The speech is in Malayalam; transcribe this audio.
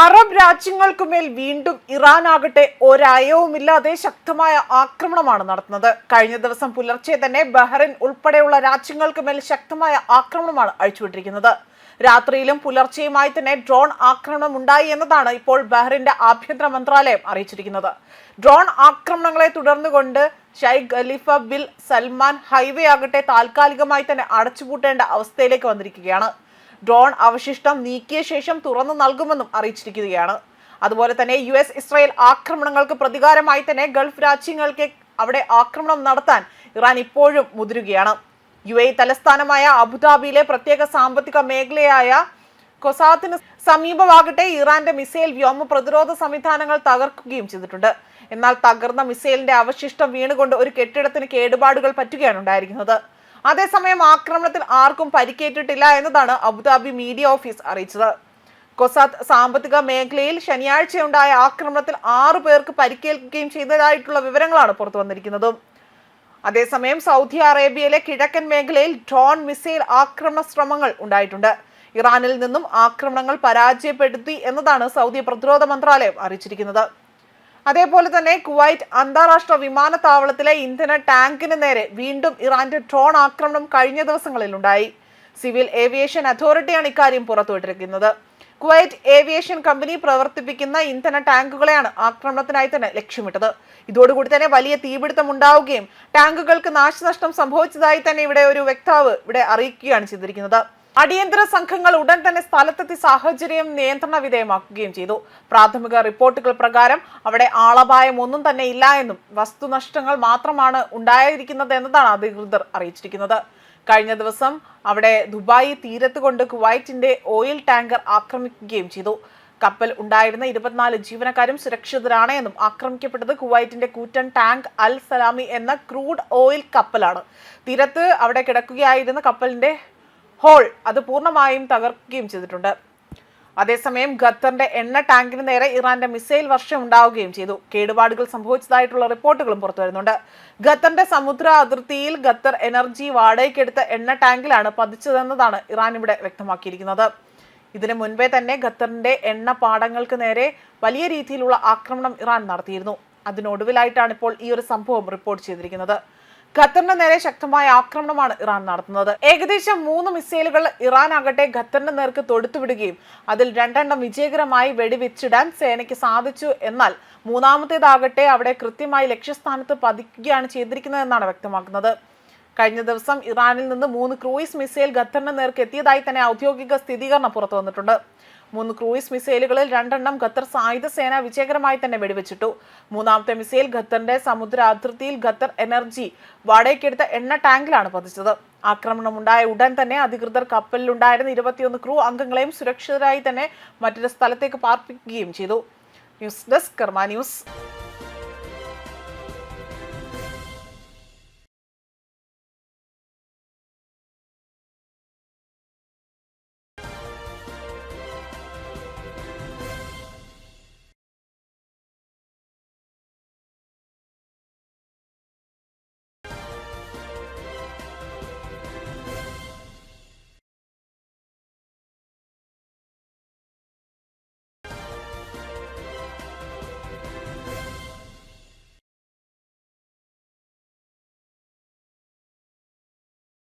അറബ് രാജ്യങ്ങൾക്കുമേൽ വീണ്ടും ഇറാൻ ആകട്ടെ ഒരയവുമില്ലാതെ ശക്തമായ ആക്രമണമാണ് നടത്തുന്നത്. കഴിഞ്ഞ ദിവസം പുലർച്ചെ തന്നെ ബഹ്റൈൻ ഉൾപ്പെടെയുള്ള രാജ്യങ്ങൾക്കുമേൽ ശക്തമായ ആക്രമണമാണ് അഴിച്ചുവിട്ടിരിക്കുന്നത്. രാത്രിയിലും പുലർച്ചെയുമായി തന്നെ ഡ്രോൺ ആക്രമണം ഉണ്ടായി എന്നതാണ് ഇപ്പോൾ ബഹ്റൈന്റെ ആഭ്യന്തര മന്ത്രാലയം അറിയിച്ചിരിക്കുന്നത്. ഡ്രോൺ ആക്രമണങ്ങളെ തുടർന്നുകൊണ്ട് Sheikh Khalifa bin Salman highway ആകട്ടെ താൽക്കാലികമായി തന്നെ അടച്ചുപൂട്ടേണ്ട അവസ്ഥയിലേക്ക് വന്നിരിക്കുകയാണ്. ഡ്രോൺ അവശിഷ്ടം നീക്കിയ ശേഷം തുറന്നു നൽകുമെന്നും അറിയിച്ചിരിക്കുകയാണ്. അതുപോലെ തന്നെ US-ഇസ്രായേൽ ആക്രമണങ്ങൾക്ക് പ്രതികാരമായി തന്നെ ഗൾഫ് രാജ്യങ്ങൾക്ക് അവിടെ ആക്രമണം നടത്താൻ ഇറാൻ ഇപ്പോഴും മുതിരുകയാണ്. UAE തലസ്ഥാനമായ അബുദാബിയിലെ പ്രത്യേക സാമ്പത്തിക മേഖലയായ കൊസാത്തിന് സമീപമാകട്ടെ ഇറാന്റെ മിസൈൽ വ്യോമ പ്രതിരോധ സംവിധാനങ്ങൾ തകർക്കുകയും ചെയ്തിട്ടുണ്ട്. എന്നാൽ തകർന്ന മിസൈലിന്റെ അവശിഷ്ടം വീണുകൊണ്ട് ഒരു കെട്ടിടത്തിന് കേടുപാടുകൾ പറ്റുകയാണ് ഉണ്ടായിരിക്കുന്നത്. അതേസമയം ആക്രമണത്തിൽ ആർക്കും പരിക്കേറ്റിട്ടില്ല എന്നതാണ് അബുദാബി മീഡിയ ഓഫീസ് അറിയിച്ചത്. കൊസാത്ത് സാമ്പത്തിക മേഖലയിൽ ശനിയാഴ്ചയുണ്ടായ ആക്രമണത്തിൽ 6 പേർക്ക് പരിക്കേൽക്കുകയും ചെയ്തതായിട്ടുള്ള വിവരങ്ങളാണ് പുറത്തു വന്നിരിക്കുന്നത്. അതേസമയം സൗദി അറേബ്യയിലെ കിഴക്കൻ മേഖലയിൽ ഡ്രോൺ മിസൈൽ ആക്രമണ ശ്രമങ്ങൾ ഉണ്ടായിട്ടുണ്ട്. ഇറാനിൽ നിന്നും ആക്രമണങ്ങൾ പരാജയപ്പെടുത്തി എന്നതാണ് സൗദി പ്രതിരോധ മന്ത്രാലയം അറിയിച്ചിരിക്കുന്നത്. അതേപോലെ തന്നെ കുവൈറ്റ് അന്താരാഷ്ട്ര വിമാനത്താവളത്തിലെ ഇന്ധന ടാങ്കിന് നേരെ വീണ്ടും ഇറാന്റെ ഡ്രോൺ ആക്രമണം കഴിഞ്ഞ ദിവസങ്ങളിൽ ഉണ്ടായി. സിവിൽ ഏവിയേഷൻ അതോറിറ്റിയാണ് ഇക്കാര്യം പുറത്തുവിട്ടിരിക്കുന്നത്. കുവൈറ്റ് ഏവിയേഷൻ കമ്പനി പ്രവർത്തിപ്പിക്കുന്ന ഇന്ധന ടാങ്കുകളെയാണ് ആക്രമണത്തിനായി തന്നെ ലക്ഷ്യമിട്ടത്. ഇതോടുകൂടി തന്നെ വലിയ തീപിടുത്തം ഉണ്ടാവുകയും ടാങ്കുകൾക്ക് നാശനഷ്ടം സംഭവിച്ചതായി തന്നെ ഇവിടെ ഒരു വക്താവ് അറിയിക്കുകയാണ് ചെയ്തിരിക്കുന്നത്. അടിയന്തര സംഘങ്ങൾ ഉടൻ തന്നെ സ്ഥലത്തെത്തി സാഹചര്യം നിയന്ത്രണ വിധേയമാക്കുകയും ചെയ്തു. പ്രാഥമിക റിപ്പോർട്ടുകൾ പ്രകാരം അവിടെ ആളപായം ഒന്നും തന്നെ ഇല്ല എന്നും വസ്തുനഷ്ടങ്ങൾ മാത്രമാണ് ഉണ്ടായിരിക്കുന്നത് എന്നതാണ് അധികൃതർ അറിയിച്ചിരിക്കുന്നത്. കഴിഞ്ഞ ദിവസം അവിടെ ദുബായ് തീരത്ത് കൊണ്ട് കുവൈറ്റിന്റെ ഓയിൽ ടാങ്കർ ആക്രമിക്കുകയും ചെയ്തു. കപ്പൽ ഉണ്ടായിരുന്ന 24 ജീവനക്കാരും സുരക്ഷിതരാണ് എന്നും ആക്രമിക്കപ്പെട്ടത് കുവൈറ്റിന്റെ കൂറ്റൻ ടാങ്ക് അൽ സലാമി എന്ന ക്രൂഡ് ഓയിൽ കപ്പലാണ്. തീരത്ത് അവിടെ കിടക്കുകയായിരുന്ന കപ്പലിന്റെ ഹോൾ അത് പൂർണ്ണമായും തകർക്കുകയും ചെയ്തിട്ടുണ്ട്. അതേസമയം ഖത്തറിന്റെ എണ്ണ ടാങ്കിന് നേരെ ഇറാന്റെ മിസൈൽ വർഷം ഉണ്ടാവുകയും ചെയ്തു. കേടുപാടുകൾ സംഭവിച്ചതായിട്ടുള്ള റിപ്പോർട്ടുകളും പുറത്തു വരുന്നുണ്ട്. ഖത്തറിന്റെ സമുദ്ര അതിർത്തിയിൽ ഖത്തർ എനർജി വാടകയ്ക്കെടുത്ത എണ്ണ ടാങ്കിലാണ് പതിച്ചതെന്നതാണ് ഇറാൻ ഇവിടെ വ്യക്തമാക്കിയിരിക്കുന്നത്. ഇതിനു മുൻപേ തന്നെ ഖത്തറിന്റെ എണ്ണ പാടങ്ങൾക്ക് നേരെ വലിയ രീതിയിലുള്ള ആക്രമണം ഇറാൻ നടത്തിയിരുന്നു. അതിനൊടുവിലായിട്ടാണ് ഇപ്പോൾ ഈ ഒരു സംഭവം റിപ്പോർട്ട് ചെയ്തിരിക്കുന്നത്. ഖത്തറിന് നേരെ ശക്തമായ ആക്രമണമാണ് ഇറാൻ നടത്തുന്നത്. ഏകദേശം 3 മിസൈലുകൾ ഇറാൻ ആകട്ടെ ഖത്തറിന്റെ നേർക്ക് തൊടുത്തുവിടുകയും അതിൽ 2 എണ്ണം വിജയകരമായി വെടിവെച്ചിടാൻ സേനയ്ക്ക് സാധിച്ചു. എന്നാൽ മൂന്നാമത്തേതാകട്ടെ അവിടെ കൃത്യമായി ലക്ഷ്യസ്ഥാനത്ത് പതിക്കുകയാണ് ചെയ്തിരിക്കുന്നതെന്നാണ് വ്യക്തമാക്കുന്നത്. കഴിഞ്ഞ ദിവസം ഇറാനിൽ നിന്ന് 3 ക്രൂയിസ് മിസൈൽ ഖത്തറിന് നേർക്ക് എത്തിയതായി തന്നെ ഔദ്യോഗിക സ്ഥിരീകരണം പുറത്തു വന്നിട്ടുണ്ട്. 3 ക്രൂയിസ് മിസൈലുകളിൽ 2 എണ്ണം ഖത്തർ സായുധ സേന വിജയകരമായി തന്നെ വെടിവെച്ചിട്ടു. മൂന്നാമത്തെ മിസൈൽ ഖത്തറിന്റെ സമുദ്ര അതിർത്തിയിൽ ഖത്തർ എനർജി വാടകയ്ക്കെടുത്ത എണ്ണ ടാങ്കിലാണ് പതിച്ചത്. ആക്രമണമുണ്ടായ ഉടൻ തന്നെ അധികൃതർ കപ്പലിലുണ്ടായിരുന്ന 21 ക്രൂ അംഗങ്ങളെയും സുരക്ഷിതരായി തന്നെ മറ്റൊരു സ്ഥലത്തേക്ക് പാർപ്പിക്കുകയും ചെയ്തു. ന്യൂസ് ഡെസ്ക് കർമ്മ ന്യൂസ്.